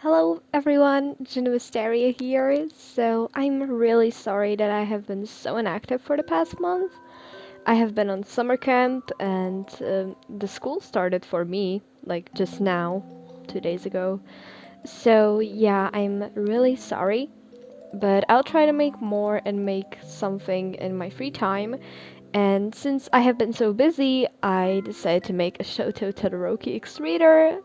Hello everyone, Gin Wisteria here. So I'm really sorry that I have been so inactive for the past month. I have been on summer camp and the school started for me like just now, 2 days ago. So yeah, I'm really sorry, but I'll try to make more and make something in my free time. And since I have been so busy, I decided to make a Shoto Todoroki X reader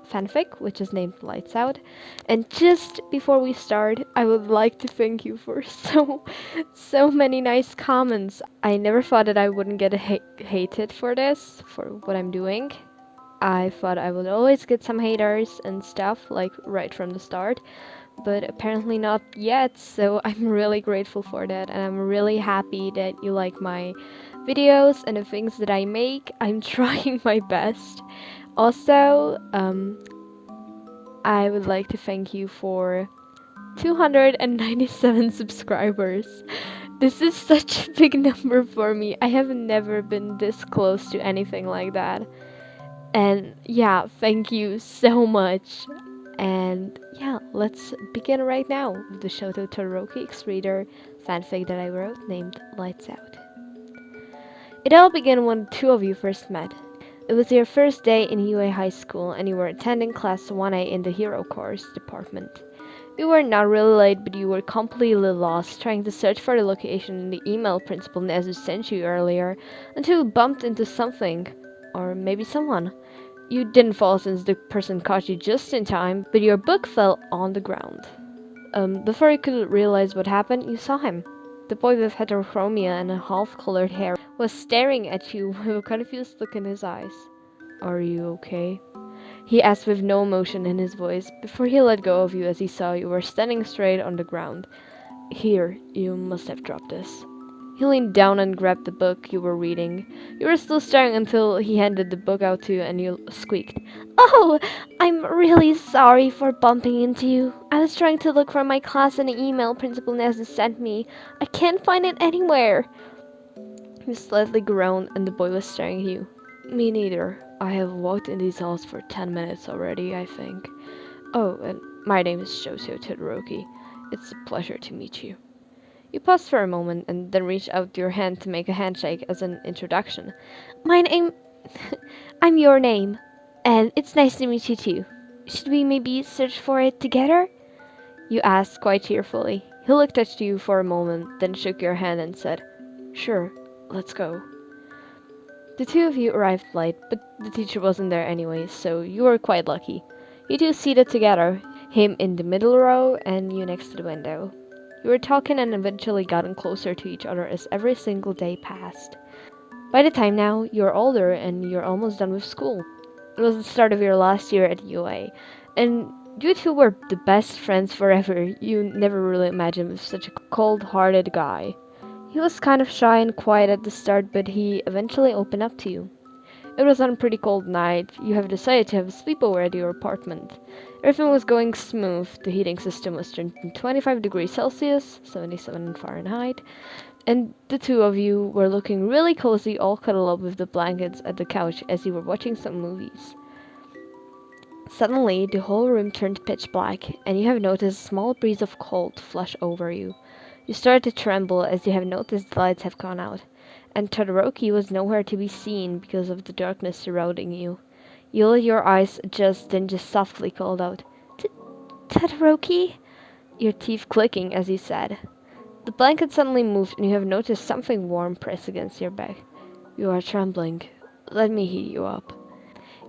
fanfic, which is named Lights Out. And just before we start, I would like to thank you for so many nice comments. I never thought that I wouldn't get hated for this, for what I'm doing. I thought I would always get some haters and stuff, like right from the start, but apparently not yet, so I'm really grateful for that, and I'm really happy that you like my videos and the things that I make. I'm trying my best. Also, I would like to thank you for 297 subscribers. This is such a big number for me. I have never been this close to anything like that. And yeah, thank you so much. And yeah, let's begin right now with the Shoto Todoroki X Reader fanfic that I wrote named Lights Out. It all began when the two of you first met. It was your first day in UA High School and you were attending class 1A in the Hero Course department. You were not really late, but you were completely lost trying to search for the location in the email Principal Nezu sent you earlier until you bumped into something, or maybe someone. You didn't fall since the person caught you just in time, but your book fell on the ground. Before you could realize what happened, you saw him. The boy with heterochromia and a half-colored hair was staring at you with a confused look in his eyes. "Are you okay?" he asked with no emotion in his voice, before he let go of you as he saw you were standing straight on the ground. "Here, you must have dropped this." He leaned down and grabbed the book you were reading. You were still staring until he handed the book out to you and you squeaked. "Oh, I'm really sorry for bumping into you. I was trying to look for my class in the email Principal Nezu sent me. I can't find it anywhere." You slightly groaned and the boy was staring at you. "Me neither. I have walked in these halls for 10 minutes already, I think. Oh, and my name is Shoto Todoroki. It's a pleasure to meet you." You paused for a moment and then reached out your hand to make a handshake as an introduction. "My name... I'm your name. And it's nice to meet you too. Should we maybe search for it together?" You asked quite cheerfully. He looked at you for a moment, then shook your hand and said, "Sure, let's go." The two of you arrived late, but the teacher wasn't there anyway, so you were quite lucky. You two seated together, him in the middle row and you next to the window. You were talking and eventually gotten closer to each other as every single day passed. By the time now, you're older and you're almost done with school. It was the start of your last year at UA, and you two were the best friends forever. You never really imagined with such a cold-hearted guy. He was kind of shy and quiet at the start, but he eventually opened up to you. It was on a pretty cold night. You have decided to have a sleepover at your apartment. Everything was going smooth. The heating system was turned to 25 degrees Celsius, 77 Fahrenheit, and the two of you were looking really cozy, all cuddled up with the blankets at the couch as you were watching some movies. Suddenly, the whole room turned pitch black, and you have noticed a small breeze of cold flush over you. You start to tremble as you have noticed the lights have gone out, and Todoroki was nowhere to be seen because of the darkness surrounding you. You let your eyes adjust, then just softly called out, "Todoroki?" Your teeth clicking as you said. The blanket suddenly moved and you have noticed something warm press against your back. "You are trembling. Let me heat you up."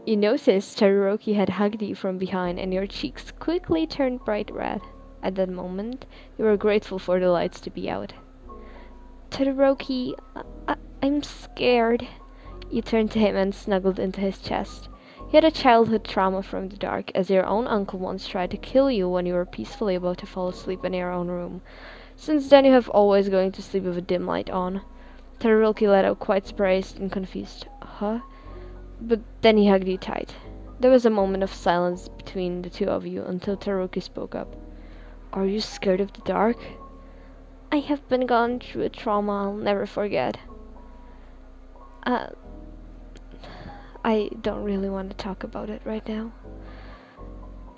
You noticed Todoroki had hugged you from behind and your cheeks quickly turned bright red. At that moment, you were grateful for the lights to be out. "Todoroki, I'm scared." You turned to him and snuggled into his chest. You had a childhood trauma from the dark, as your own uncle once tried to kill you when you were peacefully about to fall asleep in your own room. Since then you have always going to sleep with a dim light on. Todoroki let out quite surprised and confused. "Huh?" But then he hugged you tight. There was a moment of silence between the two of you until Todoroki spoke up. "Are you scared of the dark?" "I have been gone through a trauma I'll never forget." I don't really want to talk about it right now."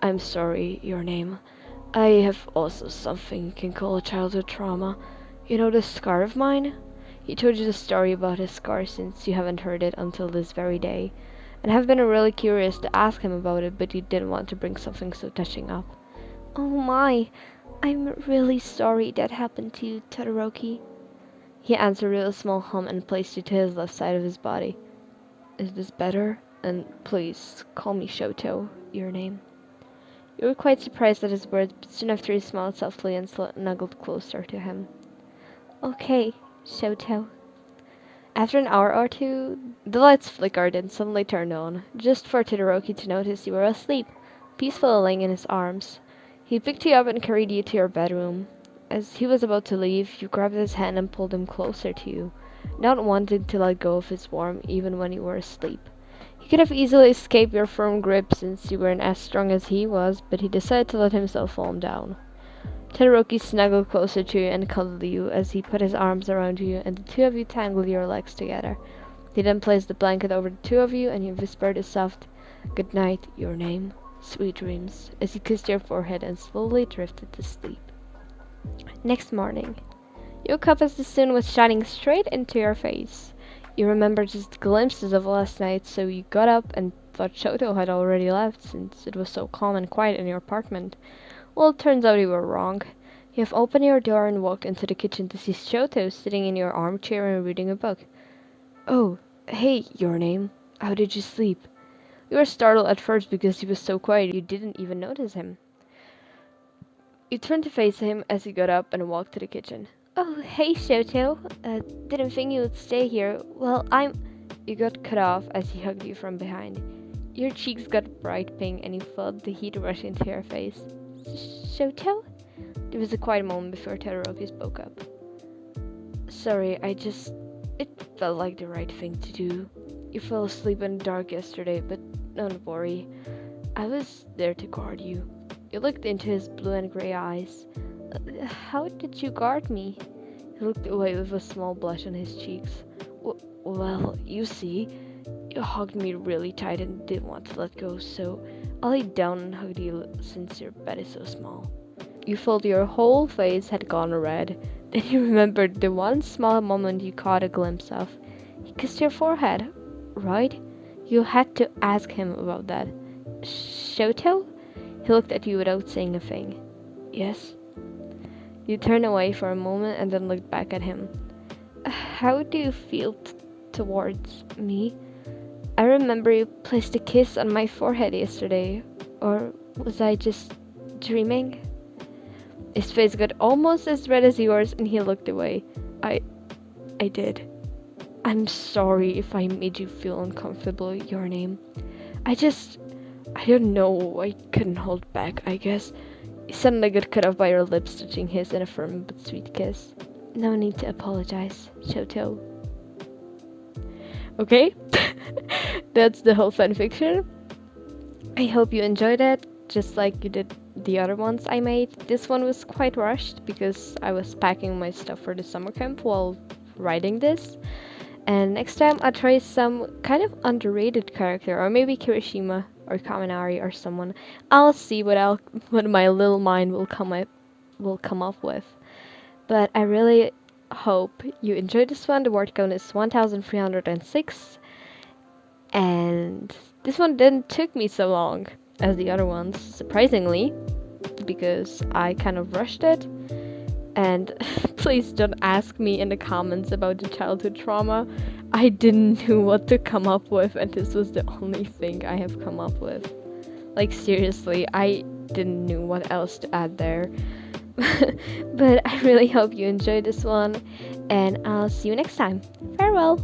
I'm sorry, your name. I have also something you can call a childhood trauma. You know this scar of mine? He told you the story about his scar since you haven't heard it until this very day. And have been really curious to ask him about it, but you didn't want to bring something so touching up. Oh my, I'm really sorry that happened to you, Todoroki. He answered with a small hum and placed it to his left side of his body. Is this better? And please, call me Shoto, your name. You were quite surprised at his words, but soon after he smiled softly and snuggled closer to him. Okay, Shoto. After an hour or two, the lights flickered and suddenly turned on, just for Todoroki to notice you were asleep, peacefully lying in his arms. He picked you up and carried you to your bedroom. As he was about to leave, you grabbed his hand and pulled him closer to you, not wanting to let go of his warmth even when you were asleep. He could have easily escaped your firm grip since you weren't as strong as he was, but he decided to let himself fall down. Todoroki snuggled closer to you and cuddled you as he put his arms around you, and the two of you tangled your legs together. He then placed the blanket over the two of you, and you whispered a soft, "Good night, your name. Sweet dreams," as he kissed your forehead and slowly drifted to sleep. Next morning, you woke up as the sun was shining straight into your face. You remembered just glimpses of last night, so you got up and thought Shoto had already left since it was so calm and quiet in your apartment. Well, it turns out you were wrong. You have opened your door and walked into the kitchen to see Shoto sitting in your armchair and reading a book. Oh, hey, your name. How did you sleep? You were startled at first because he was so quiet you didn't even notice him. You turned to face him as he got up and walked to the kitchen. Oh, hey, Shoto. Didn't think you would stay here. Well, You got cut off as he hugged you from behind. Your cheeks got bright pink and you felt the heat rush into your face. Shoto? There was a quiet moment before Todoroki spoke up. Sorry, it felt like the right thing to do. You fell asleep in the dark yesterday, but don't worry. I was there to guard you. You looked into his blue and gray eyes. How did you guard me? He looked away with a small blush on his cheeks. Well, you see, you hugged me really tight and didn't want to let go, so I laid down and hugged you since your bed is so small. You felt your whole face had gone red. Then you remembered the one small moment you caught a glimpse of. He kissed your forehead, right? You had to ask him about that. Shoto? He looked at you without saying a thing. Yes? You turned away for a moment and then looked back at him. How do you feel towards me? I remember you placed a kiss on my forehead yesterday. Or was I just dreaming? His face got almost as red as yours and he looked away. I did. I'm sorry if I made you feel uncomfortable, your name. I don't know, I couldn't hold back, I guess. You suddenly got cut off by your lips touching his in a firm but sweet kiss. No need to apologize, Shoto. Okay, that's the whole fanfiction. I hope you enjoyed it, just like you did the other ones I made. This one was quite rushed because I was packing my stuff for the summer camp while writing this. And next time I'll try some kind of underrated character, or maybe Kirishima or Kaminari or someone. I'll see what my little mind will come up with. But I really hope you enjoyed this one. The word count is 1,306, and this one didn't took me so long as the other ones, surprisingly, because I kind of rushed it. And please don't ask me in the comments about the childhood trauma. I didn't know what to come up with, and this was the only thing I have come up with. Like, seriously, I didn't know what else to add there. But I really hope you enjoyed this one, and I'll see you next time. Farewell!